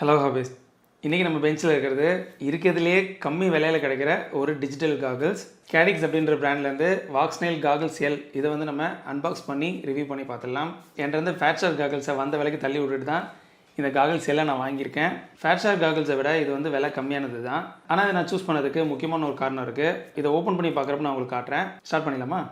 Hello Hafiz. இன்றைக்கி நம்ம பெஞ்சில் இருக்கிறதுலே கம்மி விலையில் கிடைக்கிற ஒரு டிஜிட்டல் காகிள்ஸ் கேடிக்ஸ் அப்படின்ற பிராண்ட்லேருந்து வாக்ஸ்னைல் காகிள்ஸ் எல். இதை வந்து நம்ம அன்பாக்ஸ் பண்ணி ரிவ்யூ பண்ணி பார்த்துடலாம். என்கிட்ட ஃபேட்ஷார் காகிள்ஸை வந்த விலைக்கு தள்ளி விட்டுட்டு தான் இந்த காகிள்ஸ் எல்லாம் நான் வாங்கியிருக்கேன். ஃபேட்ஷார் காகிள்ஸை விட இது வந்து விலை கம்மியானது தான். ஆனால் இதை நான் சூஸ் பண்ணதுக்கு முக்கியமான ஒரு காரணம் இருக்குது. இதை ஓப்பன் பண்ணி பார்க்குறப்ப நான் உங்களுக்கு காட்டுறேன். ஸ்டார்ட் பண்ணிடலாமா?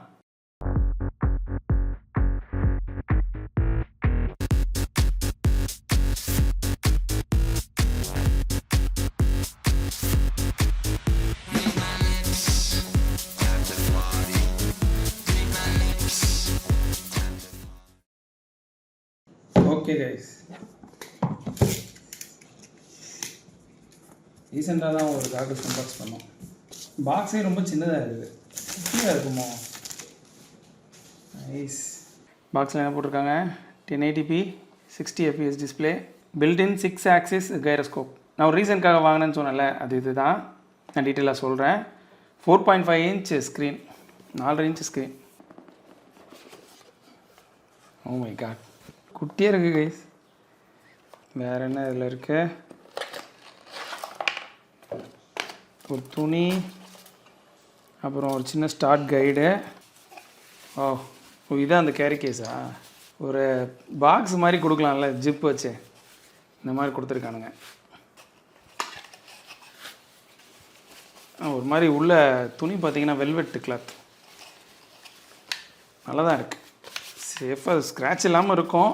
ஓகே கைஸ், ரீசெண்டாக தான் ஒரு காகிள்ஸ் அன்பாக்ஸ் பண்ணோம். பாக்ஸே ரொம்ப சின்னதாக இருக்குது. குட்டியாக இருக்குமோ? நைஸ். பாக்ஸில் என்ன போட்டிருக்காங்க? 1080p 60 fps display, built-in 6 axis gyroscope. நான் ஒரு ரீசனுக்காக வாங்கினேன்னு சொன்னேன்ல, அது இதுதான். நான் டீட்டெயிலாக சொல்கிறேன். 4.5 inch screen, 4.5 inch screen. Oh my god, குட்டியாக இருக்குது கைஸ். வேறு என்ன இதில் இருக்குது? ஒரு துணி, அப்புறம் ஒரு சின்ன ஸ்டார்ட் கைடு. ஓ இதான் அந்த கேரி கேஸா? ஒரு பாக்ஸ் மாதிரி கொடுக்கலாம்ல, ஜிப் வச்சு. இந்த மாதிரி கொடுத்துருக்கானுங்க. ஒரு மாதிரி உள்ள துணி பார்த்தீங்கன்னா வெல்வெட் கிளாத். நல்லா தான் இருக்குது. சேஃபாக ஸ்க்ராட்ச் இல்லாமல் இருக்கும்.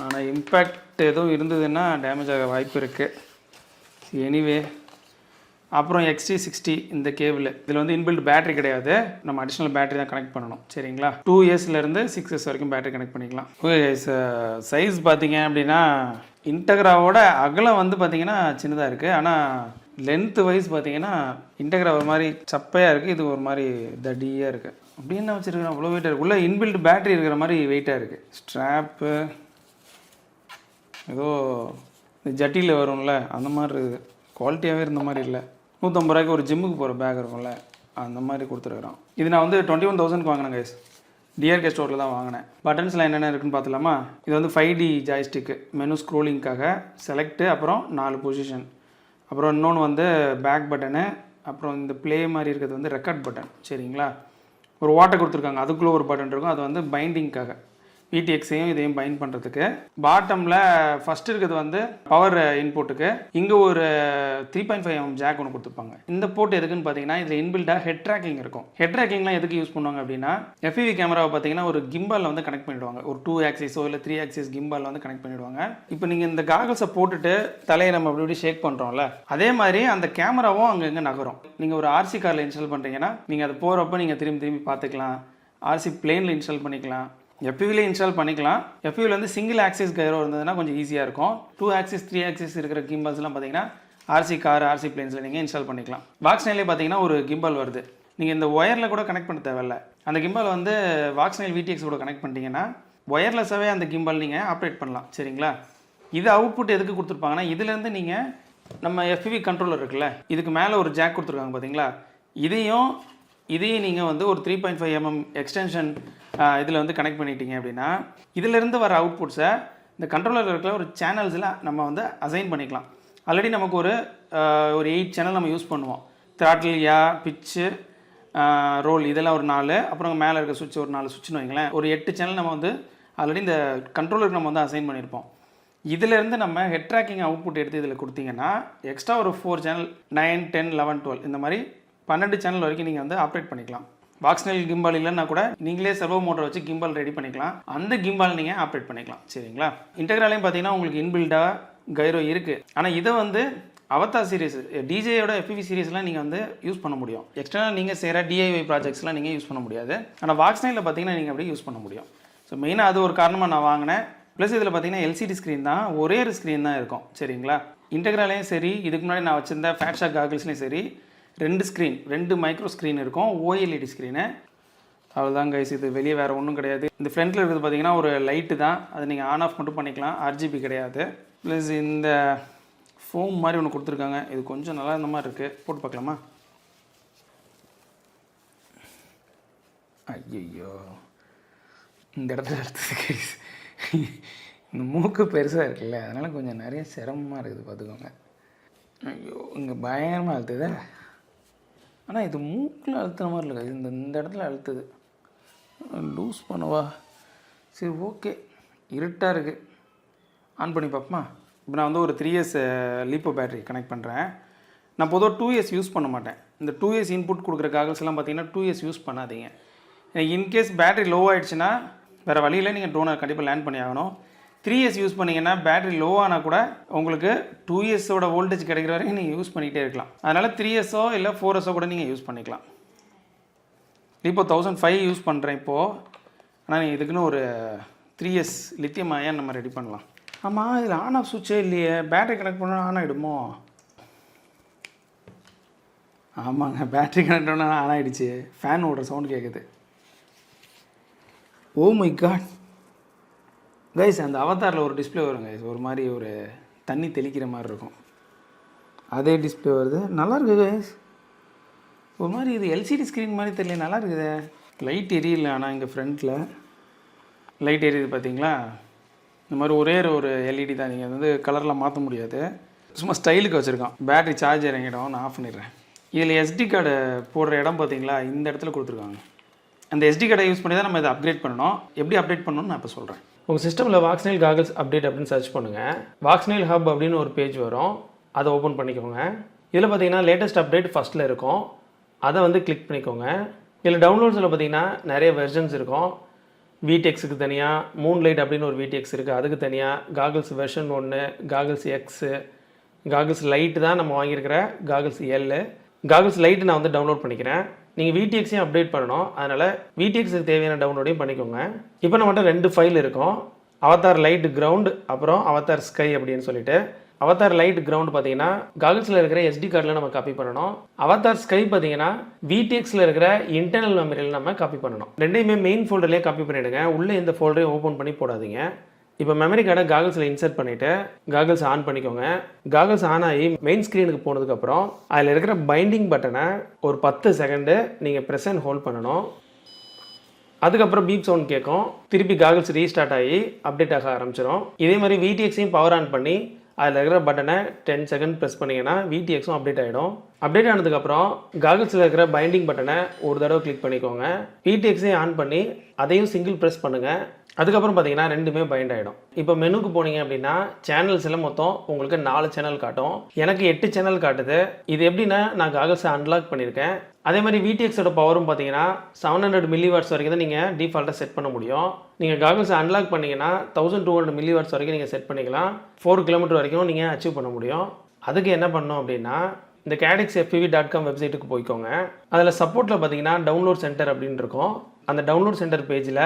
ஆனால் இம்பேக்ட் எதுவும் இருந்ததுன்னா டேமேஜ் ஆக வாய்ப்பு இருக்குது. எனிவே, அப்புறம் XT60 இந்த கேபிள். இதில் வந்து இன்பில்ட் பேட்டரி கிடையாது. நம்ம அடிஷ்னல் பேட்டரி தான் கனெக்ட் பண்ணணும். சரிங்களா? 2 yearsலேருந்து 6 years வரைக்கும் பேட்டரி கனெக்ட் பண்ணிக்கலாம். ஓகே, சைஸ் பார்த்தீங்க அப்படின்னா இன்டெக்ராவோட அகலம் வந்து பார்த்தீங்கன்னா சின்னதாக இருக்குது. ஆனால் லென்த்து வைஸ் பார்த்தீங்கன்னா இன்டெக்ரா ஒரு மாதிரி சப்பையாக இருக்குது, இது ஒரு மாதிரி தடியாக இருக்குது. அப்படி என்ன வச்சுருக்கேன்? அவ்வளோ வெயிட்டாக இருக்குது. உள்ளே இன்பில்ட் பேட்டரி இருக்கிற மாதிரி வெயிட்டாக இருக்குது. ஸ்ட்ராப்பு ஏதோ ஜட்டியில் வரும்ல அந்த மாதிரி இருக்குது. குவாலிட்டியாகவே இருந்த மாதிரி இல்லை. 150 ரூபாய்க்கு ஒரு ஜிம்முக்கு போகிற பேக் இருக்கும்ல, அந்த மாதிரி கொடுத்துருக்குறோம். இது நான் வந்து 21,000க்கு வாங்கினேன் கைஸ். டிஆர்கே ஸ்டோரில் தான் வாங்கினேன். பட்டன்ஸில் என்னென்ன இருக்குன்னு பார்த்துலாமா? இது வந்து 5D ஜாய்ஸ்டிக்கு, மெனு ஸ்க்ரோலிங்காக செலக்ட்டு, அப்புறம் 4 பொசிஷன், அப்புறம் இன்னொன்று வந்து பேக் பட்டனு, அப்புறம் இந்த ப்ளே மாதிரி இருக்கிறது வந்து ரெக்கார்ட் பட்டன். சரிங்களா? ஒரு வாட்டை கொடுத்துருக்காங்க, அதுக்குள்ளே ஒரு பட்டன் இருக்கும். அது வந்து பைண்டிங்காக, VTXையும் இதையும் பைண்ட் பண்ணுறதுக்கு. பாட்டமில் ஃபஸ்ட்டு இருக்கிறது வந்து பவர் இன்புட்டுக்கு. இங்கே ஒரு 3.5mm ஜாக் ஒன்று கொடுத்துருப்பாங்க. இந்த போர்ட் எதுக்குன்னு பார்த்தீங்கன்னா, இதில் இன்பில்டாக ஹெட் ட்ராக்கிங் இருக்கும். ஹெட் ட்ராக்கிங்லாம் எதுக்கு யூஸ் பண்ணுவாங்க அப்படின்னா, FPV கேமராவை பார்த்தீங்கன்னா ஒரு கிம்பாலில் வந்து கனெக்ட் பண்ணிவிடுவாங்க. ஒரு 2 ஆக்சிஸோ இல்லை 3 ஆக்சிஸ் கிம்பாலில் வந்து கனெக்ட் பண்ணிவிடுவாங்க. இப்போ நீங்கள் இந்த காகல்ஸை போட்டுட்டு தலையை நம்ம அப்படி இப்படி ஷேக் பண்ணுறோம்ல, அதே மாதிரி அந்த கேமராவும் அங்கே நகரும். நீங்கள் ஒரு RC காரில் இன்ஸ்டால் பண்ணுறீங்கன்னா நீங்கள் அது போகிறப்ப நீங்கள் திரும்பி பார்த்துக்கலாம். RC பிளேனில் இன்ஸ்டால் பண்ணிக்கலாம், FPVல இன்ஸ்டால் பண்ணிக்கலாம். FPVல வந்து சிங்கிள் ஆக்சிஸ் கைரோ இருந்ததுன்னா கொஞ்சம் ஈஸியாக இருக்கும். 2 ஆக்சிஸ் 3 ஆக்சிஸ் இருக்கிற கிம்பால்ஸ்லாம் பார்த்தீங்கன்னா RC கார், RC பிளேன்ஸில் நீங்கள் இன்ஸ்டால் பண்ணிக்கலாம். வாக்ஸ்னைலே பார்த்தீங்கன்னா ஒரு கிம்பால் வருது. நீங்கள் இந்த ஒயரில் கூட கனெக்ட் பண்ண தேவையில்ல. அந்த கிம்பால் வந்து வாக்ஸ்னைல் VTX கூட கனெக்ட் பண்ணிட்டீங்கன்னா ஒயர்லெஸ்ஸாகவே அந்த கிம்பால் நீங்கள் ஆப்ரேட் பண்ணலாம். சரிங்களா? இது அவுட்புட் எதுக்கு கொடுத்துருப்பாங்கன்னா, இதுலேருந்து நீங்கள் நம்ம FPV கண்ட்ரோலர் இருக்குல்ல, இதுக்கு மேலே ஒரு ஜாக் கொடுத்துருக்காங்க பார்த்தீங்களா, இதையும் நீங்கள் வந்து ஒரு 3.5mm எக்ஸ்டென்ஷன் இதில் வந்து கனெக்ட் பண்ணிட்டீங்க அப்படின்னா, இதிலேருந்து வர அவுட்புட்ஸை இந்த கண்ட்ரோலர் இருக்கிற ஒரு சேனல்ஸில் நம்ம வந்து அசைன் பண்ணிக்கலாம். ஆல்ரெடி நமக்கு ஒரு 8 சேனல் நம்ம யூஸ் பண்ணுவோம். த்ராட்டில், பிச்சு, ரோல் இதெல்லாம் ஒரு 4, அப்புறம் மேலே இருக்க சுவிட்ச் ஒரு 4 சுவிட்ச்னு வைங்களேன். ஒரு 8 சேனல் நம்ம வந்து ஆல்ரெடி இந்த கண்ட்ரோலருக்கு நம்ம வந்து அசைன் பண்ணியிருப்போம். இதிலேருந்து நம்ம ஹெட் ட்ராக்கிங் அவுட்புட் எடுத்து இதில் கொடுத்தீங்கன்னா எக்ஸ்ட்ரா ஒரு 4 சேனல் 9, 10, 11, 12 இந்த மாதிரி 12 சேனல் வரைக்கும் நீங்கள் வந்து ஆப்ரேட் பண்ணிக்கலாம். வாக்ஸ்னைல் கிம்பால் இல்லைன்னா கூட நீங்களே சர்வோ மோட்டர் வச்சு கிம்பால் ரெடி பண்ணிக்கலாம். அந்த கிம்பால் நீங்கள் ஆப்ரேட் பண்ணிக்கலாம். சரிங்களா? இன்டெக்ராலையும் பார்த்தீங்கன்னா உங்களுக்கு இன்பில்டாக கைரோ இருக்குது. ஆனால் இதை வந்து அவதார் சீரிஸ், DJயோட FPV சீரிஸ்லாம் நீங்கள் வந்து யூஸ் பண்ண முடியும். எக்ஸ்டர்னல் நீங்கள் செய்கிற DIY ப்ராஜெக்ட்ஸ்லாம் நீங்கள் யூஸ் பண்ண முடியாது. ஆனால் வாக்ஸ்னைலில் பார்த்தீங்கன்னா நீங்கள் அப்படியே யூஸ் பண்ண முடியும். ஸோ மெயினாக அது ஒரு காரணமாக நான் வாங்கினேன். ப்ளஸ் இதில் பார்த்தீங்கன்னா LCD ஸ்க்ரீன் தான், ஒரே ஒரு ஸ்க்ரீன் தான் இருக்கும். சரிங்களா? இன்டெக்ராலையும் சரி, இதுக்கு முன்னாடி நான் வச்சுருந்த ஃபேட்ஷார் காகிள்ஸ்லையும் சரி, 2 ஸ்க்ரீன், 2 மைக்ரோ ஸ்க்ரீன் இருக்கும், OLED ஸ்க்ரீனு. அவ்வளோதான் கைஸ், இது வெளியே வேறு ஒன்றும் கிடையாது. இந்த ஃப்ரண்ட்டில் இருக்கிறது பார்த்தீங்கன்னா ஒரு லைட்டு தான், அது நீங்கள் ஆன் ஆஃப் மட்டும் பண்ணிக்கலாம், RGB கிடையாது. ப்ளஸ் இந்த ஃபோம் மாதிரி ஒன்று கொடுத்துருக்காங்க, இது கொஞ்சம் நல்லா இருந்த மாதிரி இருக்குது. போட்டு பார்க்கலாமா? ஐயோ, இந்த இடத்துல எடுத்தது கைஸ். இந்த மூக்கு பெருசாக இருக்குல்ல, அதனால் கொஞ்சம் நிறைய சிரமமாக இருக்குது பார்த்துக்கோங்க. ஐயோ இங்கே பயங்கரமாக அழுத்துதே. ஆனால் இது மூக்கில் அழுத்துன மாதிரி இல்லை, இந்த இடத்துல அழுத்துது. லூஸ் பண்ணவா? சரி ஓகே, இருட்டாக இருக்குது, ஆன் பண்ணி பார்ப்போமா? இப்போ நான் வந்து ஒரு 3 இயர்ஸ் லீப்போ பேட்டரி கனெக்ட் பண்ணுறேன். நான் பொதுவாக 2 இயர்ஸ் யூஸ் பண்ண மாட்டேன். இந்த 2 இயர்ஸ் இன்புட் கொடுக்குற காகல்ஸ்லாம் பார்த்தீங்கன்னா 2 இயர்ஸ் யூஸ் பண்ணாதீங்க. இன்கேஸ் பேட்டரி லோ ஆகிடுச்சுன்னா வேறு வழியில் நீங்கள் ட்ரோனை கண்டிப்பாக லேண்ட் பண்ணி ஆகணும். 3 இயர்ஸ் யூஸ் பண்ணிங்கன்னா பேட்டரி லோ ஆனால் கூட உங்களுக்கு 2 இயர்ஸோட வோல்டேஜ் கிடைக்கிற வரைக்கும் நீங்கள் யூஸ் பண்ணிகிட்டே இருக்கலாம். அதனால் 3 இயர்ஸோ இல்லை 4 இயர்ஸோ கூட நீங்கள் யூஸ் பண்ணிக்கலாம். இப்போ 1005 யூஸ் பண்ணுறேன் இப்போது. ஆனால் நீங்கள் இதுக்குன்னு ஒரு 3 இயர்ஸ் லித்தியம் அயன் நம்ம ரெடி பண்ணலாம். ஆமாம், இதில் ஆன் ஆஃப் சுவிட்சே இல்லையே. பேட்டரி கனெக்ட் பண்ணால் ஆன் ஆகிடுமோ? ஆமாங்க, பேட்டரி கனெக்ட் பண்ணால் ஆன் ஆகிடுச்சு. ஃபேன் ஓடுற சவுண்ட் கேட்குது. ஓ மை காட் கைஸ், அந்த அவதாரில் ஒரு டிஸ்பிளே வரும் கைஸ், ஒரு மாதிரி ஒரு தண்ணி தெளிக்கிற மாதிரி இருக்கும். அதே டிஸ்பிளே வருது, நல்லா இருக்குது கைஸ். ஒரு மாதிரி இது எல்சிடி ஸ்க்ரீன் மாதிரி தெரியல, நல்லா இருக்குது. லைட் எரியல, ஆனால் இங்கே ஃப்ரண்ட்டில் லைட் எரியுது பார்த்தீங்களா? இந்த மாதிரி ஒரே ஒரு எல்இடி தான், நீங்கள் வந்து கலரில் மாற்ற முடியாது. சும்மா ஸ்டைலுக்கு வச்சுருக்கான். பேட்டரி சார்ஜ் இறங்கிடும். நான் ஆஃப் பண்ணிடுறேன். இதில் எஸ்டி கார்டு போடுற இடம் பார்த்தீங்களா, இந்த இடத்துல கொடுத்துருக்காங்க. அந்த எஸ்டி கார்டை யூஸ் பண்ணி தான் நம்ம இதை அப்கிரேட் பண்ணணும். எப்படி அப்டேட் பண்ணணும்னு நான் இப்போ சொல்கிறேன். உங்கள் சிஸ்டமில் வாக்ஸ்னைல் காகல்ஸ் அப்டேட் அப்படின்னு சர்ச் பண்ணுங்கள். வாக்ஸ்னைல் ஹப் அப்படின்னு ஒரு பேஜ் வரும், அதை ஓப்பன் பண்ணிக்கோங்க. இதில் பார்த்தீங்கன்னா லேட்டஸ்ட் அப்டேட் ஃபஸ்ட்டில் இருக்கும், அதை வந்து கிளிக் பண்ணிக்கோங்க. இதில் டவுன்லோட்ஸில் பார்த்தீங்கன்னா நிறைய வெர்ஷன்ஸ் இருக்கும். விடிஎக்ஸுக்கு தனியாக, மூன்லைட் அப்படின்னு ஒரு விடிஎக்ஸ் இருக்குது, அதுக்கு தனியாக காகல்ஸ் வெர்ஷன் 1, காகல்ஸ் எக்ஸு, காகல்ஸ் லைட்டு தான் நம்ம வாங்கியிருக்கிற காகல்ஸ் எல்லு. காகல்ஸ் லைட்டு நான் வந்து டவுன்லோட் பண்ணிக்கிறேன். நீங்கள் விடிஎக்ஸையும் அப்டேட் பண்ணணும், அதனால் விடிஎக்ஸுக்கு தேவையான டவுன்லோடையும் பண்ணிக்கோங்க. இப்போ நம்மகிட்ட 2 ஃபைல் இருக்கும், அவதார் லைட் கிரவுண்ட், அப்புறம் அவதார் ஸ்கை அப்படின்னு சொல்லிட்டு. அவதார் லைட் கிரவுண்ட் பார்த்தீங்கன்னா காகல்ஸில் இருக்கிற எஸ்டி கார்டில் நம்ம காப்பி பண்ணணும். அவதார் ஸ்கை பார்த்தீங்கன்னா விடிஎக்ஸில் இருக்கிற இன்டர்னல் மெமரியில் நம்ம காப்பி பண்ணணும். ரெண்டையுமே மெயின் ஃபோல்டர்லேயே காப்பி பண்ணிவிடுங்க, உள்ளே இந்த ஃபோல்டரையும் ஓப்பன் பண்ணி போடாதீங்க. இப்போ மெமரி கார்டை காகல்ஸில் இன்சர்ட் பண்ணிவிட்டு காகல்ஸ் ஆன் பண்ணிக்கோங்க. காகல்ஸ் ஆன் ஆகி மெயின் ஸ்க்ரீனுக்கு போனதுக்கப்புறம் அதில் இருக்கிற பைண்டிங் பட்டனை ஒரு 10 செகண்டு நீங்கள் ப்ரெஸ் அண்ட் ஹோல்ட் பண்ணணும். அதுக்கப்புறம் பீப் சவுண்ட் கேட்கும், திருப்பி காகல்ஸ் ரீஸ்டார்ட் ஆகி அப்டேட் ஆக ஆரம்பிச்சிடும். இதே மாதிரி விடிஎக்ஸையும் பவர் ஆன் பண்ணி அதில் இருக்கிற பட்டனை 10 செகண்ட் ப்ரெஸ் பண்ணிங்கன்னா விடிஎக்ஸும் அப்டேட் ஆகிடும். அப்டேட் ஆனதுக்கப்புறம் காகல்ஸில் இருக்கிற பைண்டிங் பட்டனை ஒரு தடவை கிளிக் பண்ணிக்கோங்க. விடிஎக்ஸையும் ஆன் பண்ணி அதையும் சிங்கிள் ப்ரெஸ் பண்ணுங்கள். அதுக்கப்புறம் பார்த்தீங்கன்னா ரெண்டுமே பைண்ட் ஆகிடும். இப்போ மெனுக்கு போனீங்க அப்படின்னா சேனல்ஸ் எல்லாம் மொத்தம் உங்களுக்கு 4 சேனல் காட்டும். எனக்கு 8 சேனல் காட்டுது. இது எப்படின்னா நான் காகல்ஸை அன்லாக் பண்ணியிருக்கேன். அதே மாதிரி விடிஎக்ஸோட பவரும் பார்த்தீங்கன்னா 700 மில்லிவாட்ஸ் வரைக்கும் தான் நீங்கள் டிஃபால்ட்டாக செட் பண்ண முடியும். நீங்கள் காகல்ஸை அன்லாக் பண்ணிங்கன்னா 1200 மில்லிவாட்ஸ் வரைக்கும் நீங்கள் செட் பண்ணிக்கலாம். 4 கிலோமீட்டர் வரைக்கும் நீங்கள் அச்சீவ் பண்ண முடியும். அதுக்கு என்ன பண்ணணும் அப்படின்னா இந்த cadexfpv.com வெப்சைட்டுக்கு போய்க்கோங்க. அதில் சப்போர்ட்டில் பார்த்தீங்கன்னா டவுன்லோட் சென்டர் அப்படின்னு இருக்கும். அந்த டவுன்லோட் சென்டர் பேஜில்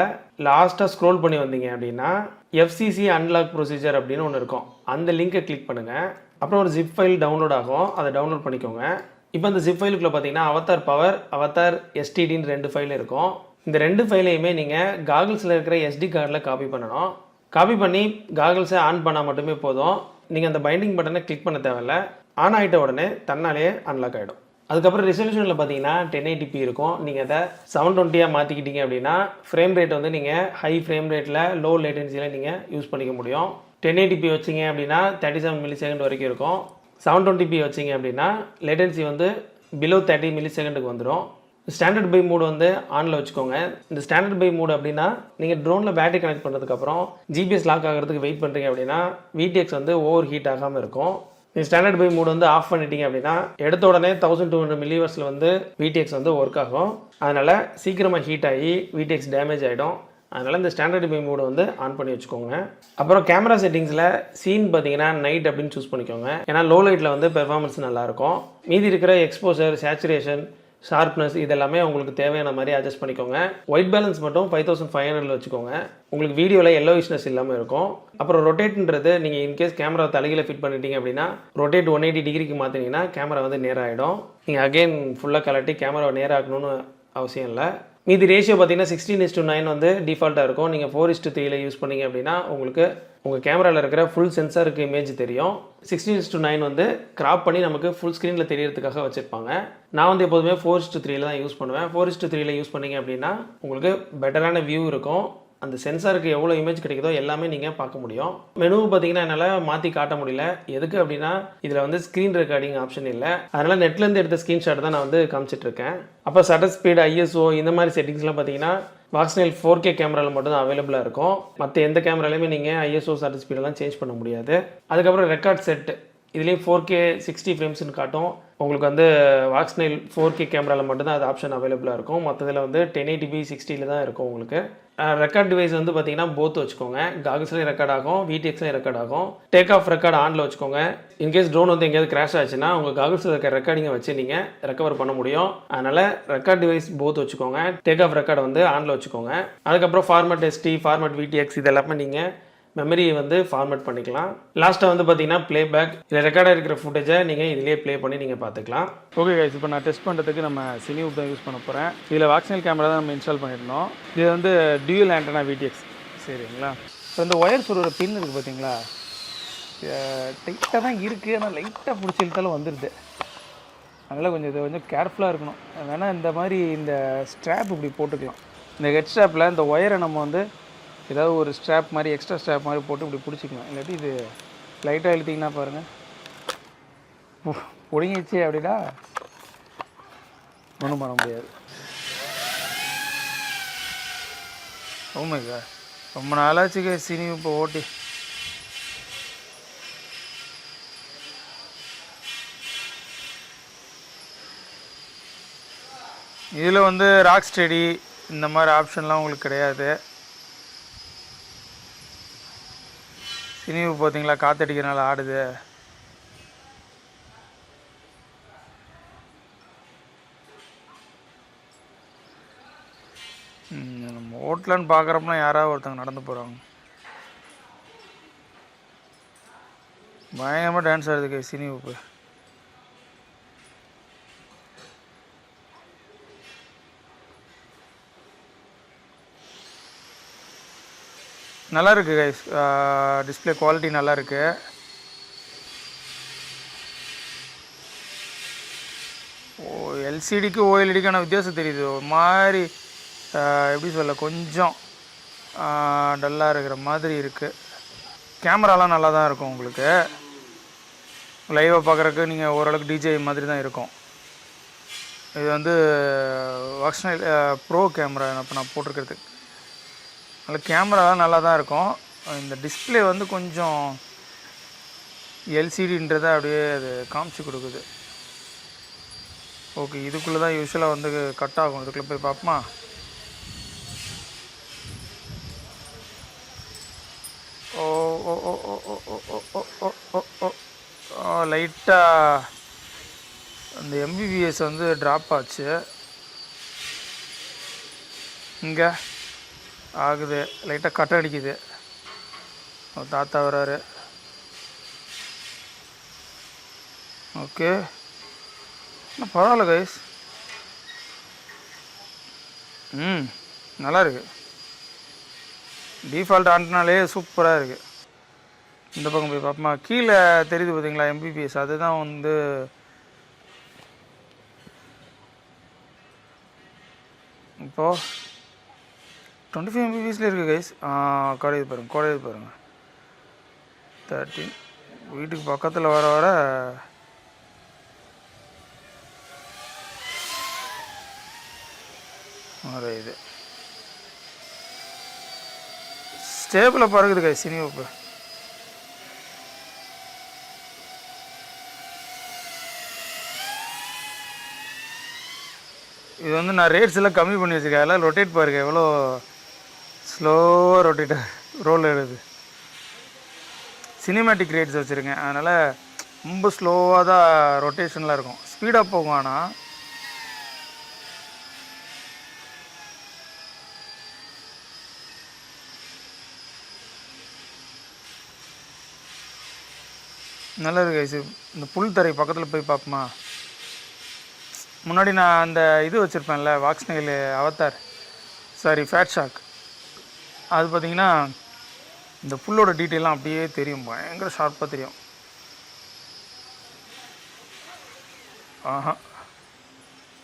லாஸ்ட்டாக ஸ்க்ரோல் பண்ணி வந்தீங்க அப்படின்னா FCC அன்லாக் ப்ரொசீஜர் அப்படின்னு ஒன்று இருக்கும். அந்த லிங்கை கிளிக் பண்ணுங்கள். அப்புறம் ஒரு ஜிப் ஃபைல் டவுன்லோட் ஆகும், அதை டவுன்லோட் பண்ணிக்கோங்க. இப்போ இந்த ஜிப் ஃபைலுக்குள்ளே பார்த்தீங்கன்னா அவதார் பவர், அவதார் STDன்னு 2 ஃபைல் இருக்கும். இந்த 2 ஃபைலையுமே நீங்கள் காகல்ஸில் இருக்கிற SD கார்டில் காப்பி பண்ணணும். காப்பி பண்ணி காகல்ஸை ஆன் பண்ணால் மட்டுமே போதும். நீங்கள் அந்த பைண்டிங் பட்டனை கிளிக் பண்ண தேவையில்ல. ஆன் ஆகிட்ட உடனே தன்னாலே அன்லாக் ஆகிடும். அதுக்கப்புறம் ரெசல்யூஷனில் பார்த்தீங்கன்னா 1080p இருக்கும். நீங்கள் அதை 720 மாற்றிக்கிட்டீங்க அப்படின்னா ஃப்ரேம் ரேட் வந்து நீங்கள் ஹை ஃப்ரேம் ரேட்டில் லோ லேட்டன்சியில் நீங்கள் யூஸ் பண்ணிக்க முடியும். 1080p வச்சிங்க அப்படின்னா 37 மில்லிசெகண்ட் வரைக்கும் இருக்கும். 720p வச்சிங்க அப்படின்னா லேட்டன்சி வந்து பிலோ 30 மில்லிசெகண்டுக்கு வந்துடும். ஸ்டாண்டர்ட் பை மூடு வந்து ஆனில் வச்சுக்கோங்க. இந்த ஸ்டாண்டர்ட் பை மூடு அப்படின்னா நீங்கள் ட்ரோனில் பேட்டரி கனெக்ட் பண்ணுறதுக்கப்புறம் ஜிபிஎஸ் லாக் ஆகிறதுக்கு வெயிட் பண்ணுறீங்க அப்படின்னா விடிஎக்ஸ் வந்து ஓவர் ஹீட் ஆகாமல் இருக்கும். நீங்கள் ஸ்டாண்டர்ட் பை மூடு வந்து ஆஃப் பண்ணிட்டீங்க அப்படின்னா எடுத்த உடனே 1200 மில்லிவாட்ஸில் வந்து விடிஎக்ஸ் வந்து ஒர்க் ஆகும். அதனால் சீக்கிரமாக ஹீட் ஆகி விடிஎக்ஸ் டேமேஜ் ஆகிடும். அதனால் இந்த ஸ்டாண்டர்ட் பை மூடு வந்து ஆன் பண்ணி வச்சுக்கோங்க. அப்புறம் கேமரா செட்டிங்ஸில் சீன் பார்த்தீங்கன்னா நைட் அப்படின்னு சூஸ் பண்ணிக்கோங்க. ஏன்னா லோ லைட்டில் வந்து பெர்ஃபார்மன்ஸ் நல்லாயிருக்கும். மீதி இருக்கிற எக்ஸ்போசர், சேச்சுரேஷன், ஷார்ப்னஸ் இதெல்லாமே உங்களுக்கு தேவையான மாதிரி அட்ஜஸ்ட் பண்ணிக்கோங்க. ஒயிட் பேலன்ஸ் மட்டும் 5500 வச்சுக்கோங்க. உங்களுக்கு வீடியோவில் எல்லோவிஷ்னஸ் இல்லாமல் இருக்கும். அப்புறம் ரொட்டேட்ன்றது நீங்கள் இன்கேஸ் கேமரா தலையில் ஃபிட் பண்ணிட்டீங்க அப்படின்னா ரொட்டேட் 180 டிகிரிக்கு மாற்றினீங்கன்னா கேமரா வந்து நேராகிடும். நீங்கள் அகெயின் ஃபுல்லாக கலட்டி கேமராவை நேராகணும்னு அவசியம் இல்லை. மீதி ரேஷியோ பார்த்தீங்கன்னா 16:9 வந்து டிஃபால்ட்டாக இருக்கும். நீங்கள் 4:3 யூஸ் பண்ணிங்க அப்படின்னா உங்களுக்கு உங்கள் கேமராவில் இருக்கிற ஃபுல் சென்சாருக்கு இமேஜ் தெரியும். 16:9 வந்து கிராப் பண்ணி நமக்கு ஃபுல் ஸ்க்ரீனில் தெரியறதுக்காக வச்சுருப்பாங்க. நான் வந்து எப்போதுமே 4:3 தான் யூஸ் பண்ணுவேன். 4:3 யூஸ் பண்ணிங்க அப்படின்னா உங்களுக்கு பெட்டரான வியூ இருக்கும். அந்த சென்சாருக்கு எவ்வளோ இமேஜ் கிடைக்குதோ எல்லாமே நீங்கள் பார்க்க முடியும். மெனுவை பார்த்தீங்கன்னா என்னால் மாற்றி காட்ட முடியல. எதுக்கு அப்படின்னா இதில் வந்து ஸ்க்ரீன் ரெக்கார்டிங் ஆப்ஷன் இல்லை. அதனால் நெட்லேருந்து எடுத்த ஸ்க்ரீன்ஷாட் தான் நான் வந்து காமிச்சிட்ருக்கேன். அப்போ ஷட்டர் ஸ்பீடு, ஐஎஸ்ஓ இந்த மாதிரி செட்டிங்ஸ்லாம் பார்த்தீங்கன்னா வாக்ஸ்னைல் 4K கேமராவில் மட்டும் தான் அவைலபிளாக இருக்கும். மற்ற எந்த கேமராலையுமே நீங்கள் ஐஎஸ்ஓ ஷட்டர் ஸ்பீடெல்லாம் சேஞ்ச் பண்ண முடியாது. அதுக்கப்புறம் ரெக்கார்ட் செட்டு இதுலேயும் 4K 60 ஃப்ரேம்ஸ்னு காட்டும். உங்களுக்கு வந்து வாக்ஸ்னைல் 4K கேமராவில் மட்டும்தான் அது ஆப்ஷன் அவைலபிளாக இருக்கும். மற்றதில் வந்து 1080p 60ல் தான் இருக்கும் உங்களுக்கு. ரெக்கார்ட் டிவைஸ் வந்து பார்த்தீங்கன்னா போத் வச்சுக்கோங்க. காகுல்ஸ்லேயும் ரெக்கார்ட் ஆகும், VTXலையும் ரெக்கார்ட் ஆகும். டேக் ஆஃப் ரெக்கார்ட் ஆனில் வச்சுக்கோங்க. இன்கேஸ் ட்ரோன் வந்து எங்கேயாவது கிராஷ் ஆச்சுன்னா உங்கள் காகுல்ஸில் இருக்க ரெக்கார்டிங்கை வச்சு நீங்கள் ரெக்கவர் பண்ண முடியும். அதனால் ரெக்கார்ட் டிவைஸ் போத் வச்சுக்கோங்க. டேக் ஆஃப் ரெக்கார்டை வந்து ஆனில் வச்சுக்கோங்க. அதுக்கப்புறம் ஃபார்மேட் SD, ஃபார்மேட் VTX இது எல்லாமே நீங்கள் மெமரியை வந்து ஃபார்மேட் பண்ணிக்கலாம். லாஸ்ட்டாக வந்து பார்த்தீங்கன்னா ப்ளேபேக், இதில் ரெக்கார்டாக இருக்கிற ஃபுட்டேஜை நீங்கள் இதிலே ப்ளே பண்ணி நீங்கள் பார்த்துக்கலாம். ஓகே கைஸ், இப்போ நான் டெஸ்ட் பண்ணுறதுக்கு நம்ம சினியூப் தான் யூஸ் பண்ண போகிறேன். இதில் வாக்ஸ்னைல் கேமரா தான் நம்ம இன்ஸ்டால் பண்ணியிருந்தோம். இது வந்து டியூயல் ஆண்டனா VTX சரிங்களா. இப்போ இந்த ஒயர் சொல்கிற பின் இருக்குது பார்த்தீங்களா, டைட்டாக தான் இருக்குது. ஆனால் லைட்டாக பிடிச்சி இழுத்தாலும் வந்துடுது. அதனால் கொஞ்சம் இது கொஞ்சம் கேர்ஃபுல்லாக இருக்கணும். வேணால் இந்த மாதிரி இந்த ஸ்ட்ராப் இப்படி போட்டுக்கலாம். இந்த ஹெட் ஸ்ட்ராப்பில் இந்த ஒயரை நம்ம வந்து ஏதாவது ஒரு ஸ்ட்ராப் மாதிரி எக்ஸ்ட்ரா ஸ்ட்ராப் மாதிரி போட்டு இப்படி பிடிச்சிக்கலாம். இல்லாட்டி இது லைட்டாக இழுத்திங்கன்னா பாருங்கள் ஒடுங்கிச்சு அப்படின்னா ஒன்றும் பண்ண முடியாது. ஓமேக்கா ரொம்ப நாளாச்சுக்க சினி இப்போ ஓட்டி. இதில் வந்து ராக் ஸ்டெடி இந்த மாதிரி ஆப்ஷன்லாம் உங்களுக்கு கிடையாது. சினிவு பார்த்தீங்களா காற்றடிக்கிறனால ஆடுது. நம்ம ஓட்டலான்னு பார்க்குறப்பனா யாராவது ஒருத்தவங்க நடந்து போகிறாங்க. பயங்கரமாக டான்ஸ் ஆடுதுக்கு சினிவு போய். நல்லா இருக்குது கைஸ், டிஸ்பிளே குவாலிட்டி நல்லா இருக்குது. எல்சிடிக்கு OLEDக்கான வித்தியாசம் தெரியுது. ஒரு மாதிரி எப்படி சொல்ல கொஞ்சம் டல்லாக இருக்கிற மாதிரி இருக்குது. கேமராலாம் நல்லா தான் இருக்கும். உங்களுக்கு லைவாக பார்க்குறக்கு நீங்கள் ஓரளவுக்கு DJI மாதிரி தான் இருக்கும். இது வந்து வாக்ஸ்னைல் ப்ரோ கேமரா இப்போ நான் போட்டிருக்கிறது. அதில் கேமராலாம் நல்லா தான் இருக்கும். இந்த டிஸ்பிளே வந்து கொஞ்சம் எல்சிடின்றதை அப்படியே அது காமிச்சு கொடுக்குது. ஓகே, இதுக்குள்ளே தான் யூஸ்வலாக வந்து கட் ஆகும். இதுக்குள்ளே போய் பார்ப்போமா? ஓ ஓ ஓ ஓ ஓ ஓ ஓ ஓ ஓ லைட்டாக அந்த MBPS வந்து ட்ராப் ஆச்சு. இங்கே ஆகுது, லைட்டாக கட் அடிக்குது. தாத்தா வராரு. ஓகே, பரவாயில்ல கைஸ். நல்லா இருக்குது. டிஃபால்ட் ஆண்டனாலே சூப்பராக இருக்குது. இந்த பக்கம் போய் பார்ப்போமா? கீழே தெரியுது பார்த்தீங்களா MBPS, அதுதான் வந்து இப்போது 25 MBPSல இருக்குது கைஸ். குறையுது பாருங்கள் 13. வீட்டுக்கு பக்கத்தில் வர வர இது ஸ்டேபிளாக பறக்குது கைஸ் சினிமாப்பு. இது வந்து நான் ரேட்ஸ் எல்லாம் கம்மி பண்ணி வச்சுருக்கேன். எல்லாம் ரொட்டேட் பாருங்க எவ்வளோ ஸ்லோவாக ரொட்டேட்டாக ரோல் எழுது. சினிமேட்டிக் ரேட்ஸ் வச்சுருக்கேன், அதனால் ரொம்ப ஸ்லோவாக தான் ரொட்டேஷனில் இருக்கும். ஸ்பீடாக போகும். ஆனால் நல்லா இருக்கு. இந்த புல் தரை பக்கத்தில் போய் பார்ப்போமா? முன்னாடி நான் அந்த இது வச்சுருப்பேன்ல வாக்ஸ்னைல் அவத்தார், சாரி ஃபேட் ஷாக், அது பார்த்திங்கன்னா இந்த புல்லோட டீட்டெயிலாம் அப்படியே தெரியும், பயங்கர ஷார்ப்பாக தெரியும்.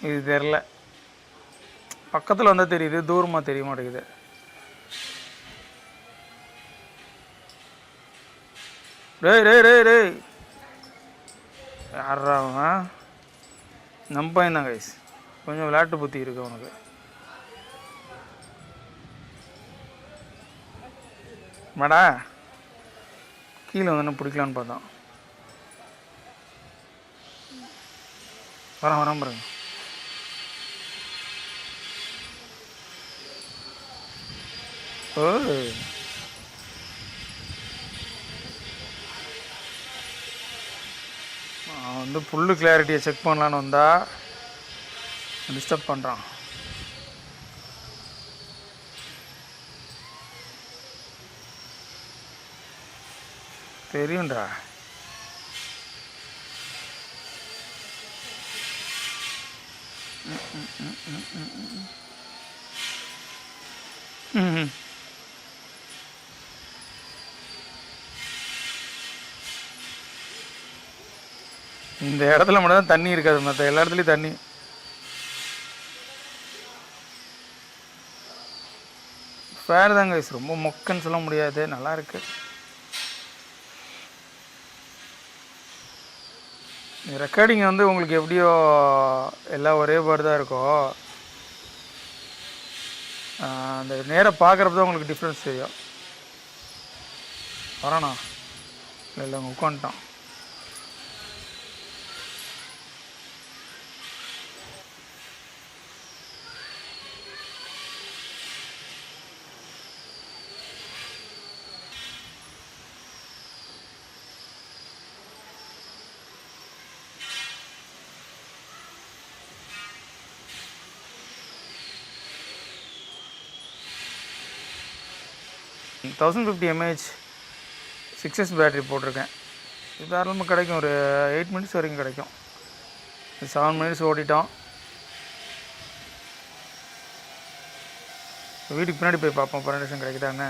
இது தெரில, பக்கத்தில் வந்தால் தெரியுது, தூரமாக தெரிய மாட்டேங்குது. டேய் டேய் டேய் டேய் யாரா அவன்? நம்ம பையன் தான் கைஸ், கொஞ்சம் விளையாட்டு புத்தி இருக்கு அவனுக்கு. மேடா கீழே வந்து பிடிக்கலான்னு பார்த்தோம். வரேன் பாருங்க. ஓ அவன் வந்து ஃபுல்லு கிளாரிட்டியை செக் பண்ணலான்னு வந்தா டிஸ்டர்ப் பண்ணுறான். தெரியும்டா. ம் இந்த இடத்துல மட்டும் தான் தண்ணி இருக்காது, மற்ற எல்லா இடத்துலையும் தண்ணி. ஃபேர் தாங்க கைஸ், ரொம்ப மொக்கன்னு சொல்ல முடியாது, நல்லா இருக்கு. ரெக்கார்டிங் வந்து உங்களுக்கு எப்படியோ எல்லாம் ஒரே மாதிரி தான் இருக்கும். அந்த நேராக பார்க்குறப்ப தான் உங்களுக்கு டிஃப்ரென்ஸ் தெரியும். வரானா இல்லை அங்கே உட்காந்துட்டான். தௌசண்ட் 50 mAh 6S பேட்டரி போட்டிருக்கேன். இது தாராளமாக கிடைக்கும், ஒரு 8 மினிட்ஸ் வரைக்கும் கிடைக்கும். 7 மினிட்ஸ் ஓட்டிட்டோம். வீட்டுக்கு பின்னாடி போய் பார்ப்போம் பர்மிஷன் கிடைக்குதான்னு.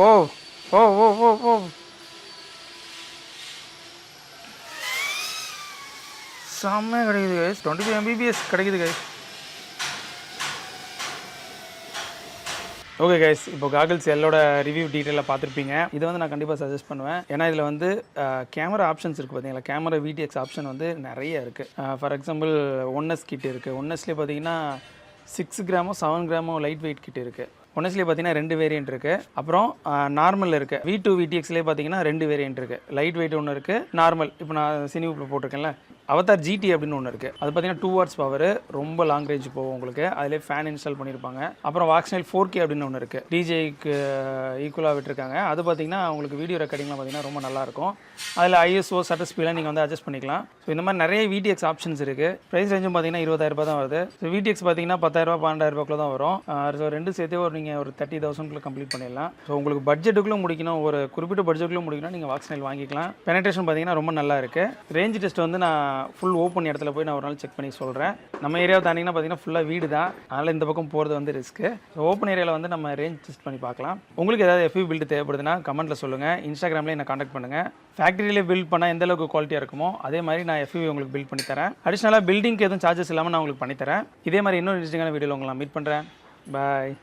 ஓ ஓ ஓ ஓ ஓ செம்மையாக கிடைக்குது கைஸ், 25 Mbps கிடைக்குது கைஸ். ஓகே கைஸ், இப்போ காகிள்ஸ் எல்லோட ரிவ்யூ டீட்டெயிலாக பார்த்துருப்பீங்க. இதை வந்து நான் கண்டிப்பாக சஜஸ்ட் பண்ணுவேன். ஏன்னா இதில் வந்து கேமரா ஆப்ஷன்ஸ் இருக்குது பார்த்தீங்களா, கேமரா VTX ஆப்ஷன் வந்து நிறைய இருக்குது. ஃபார் எக்ஸாம்பிள் 1S கிட் இருக்குது. 1Sலேயே பார்த்தீங்கன்னா 6 கிராமோ 7 கிராமோ லைட் வெயிட் கிட் இருக்குது. 1Sலேயே பார்த்தீங்கன்னா 2 வேரியன்ட் இருக்குது. அப்புறம் நார்மல் இருக்குது. V2 VTXலேயே பார்த்தீங்கன்னா 2 வேரியன்ட் இருக்குது. லைட் வெயிட் ஒன்று இருக்குது, நார்மல். இப்போ நான் சினியூப்பில் போட்டிருக்கேன்ல அவதார் GT அப்படின்னு ஒன்று இருக்குது. அது பார்த்தீங்கன்னா 2 வாட்ஸ் பவர், ரொம்ப லாங் ரேஞ்ச் போகும் உங்களுக்கு. அதிலே ஃபேன் இன்ஸ்டால் பண்ணியிருப்பாங்க. அப்புறம் வாக்ஸ்னைல் 4K அப்படின்னு ஒன்று இருக்குது, டிஜேக்கு ஈக்குவலாக விட்டுருக்காங்க. அது பார்த்தீங்கன்னா உங்களுக்கு வீடியோ ரெக்கார்டிங்லாம் பார்த்தீங்கன்னா ரொம்ப நல்லாயிருக்கும். அதில் ISO சட்டர் ஸ்பீடெலாம் நீங்கள் வந்து அட்ஜஸ்ட் பண்ணிக்கலாம். ஸோ இந்த மாதிரி நிறைய VTX ஆப்ஷன்ஸ் இருக்குது. ப்ரைஸ் ரேஞ்சும் பார்த்தீங்கன்னா 20,000 தான் வருது. ஸோ VTX பார்த்தீங்கன்னா 10,000 12,000 தான் வரும். ஸோ ரெண்டு சேர்த்தே நீங்கள் ஒரு 30,000 கம்ப்ளீட் பண்ணிடலாம். ஸோ உங்களுக்கு பட்ஜெட்டுக்குள்ளே முடிக்கணும், ஒரு குறிப்பிட்ட பட்ஜெட்டுக்குள்ளே முடிக்கணும், நீங்கள் வாக்ஸ்னைல் வாங்கிக்கலாம். பெனட்ரேஷன் பார்த்தீங்கன்னா ரொம்ப நல்லா இருக்குது. ரேஞ்ச் டெஸ்ட் வந்து நான் ஃபுல் ஓப்பன் இடத்துல போய் நான் ஒரு நாள் செக் பண்ணி சொல்கிறேன். நம்ம ஏரியாவை தாண்டிங்கன்னா பார்த்தீங்கன்னா ஃபுல்லாக வீடு தான், அதனால் இந்த பக்கம் போகிறது வந்து ரிஸ்க்கு. ஸோ ஓப்பன் ஏரியாவில் வந்து நம்ம ரேஞ்ச் டெஸ்ட் பண்ணி பார்க்கலாம். உங்களுக்கு ஏதாவது FPV பில்டு தேவைப்படுதுன்னா கமெண்ட்டில் சொல்லுங்கள். இன்ஸ்டாகிராம்லேயே என்ன காண்டாக்ட் பண்ணுங்கள். ஃபேக்ட்ரியிலே பில்ட் பண்ணால் எந்த அளவுக்கு குவாலிட்டியாக இருக்குமோ அதே மாதிரி நான் FPV உங்களுக்கு பில்ட் பண்ணி தரேன். அடிஷ்னலாக பில்டிங்க்கு எதுவும் சார்ஜஸ் இல்லாமல் நான் உங்களுக்கு பண்ணித்தரேன். இதே மாதிரி இன்னொரு இன்ட்ரெஸ்டிங்கான வீடியோவில் உங்களை நான் மீட் பண்ணுறேன். பாய்.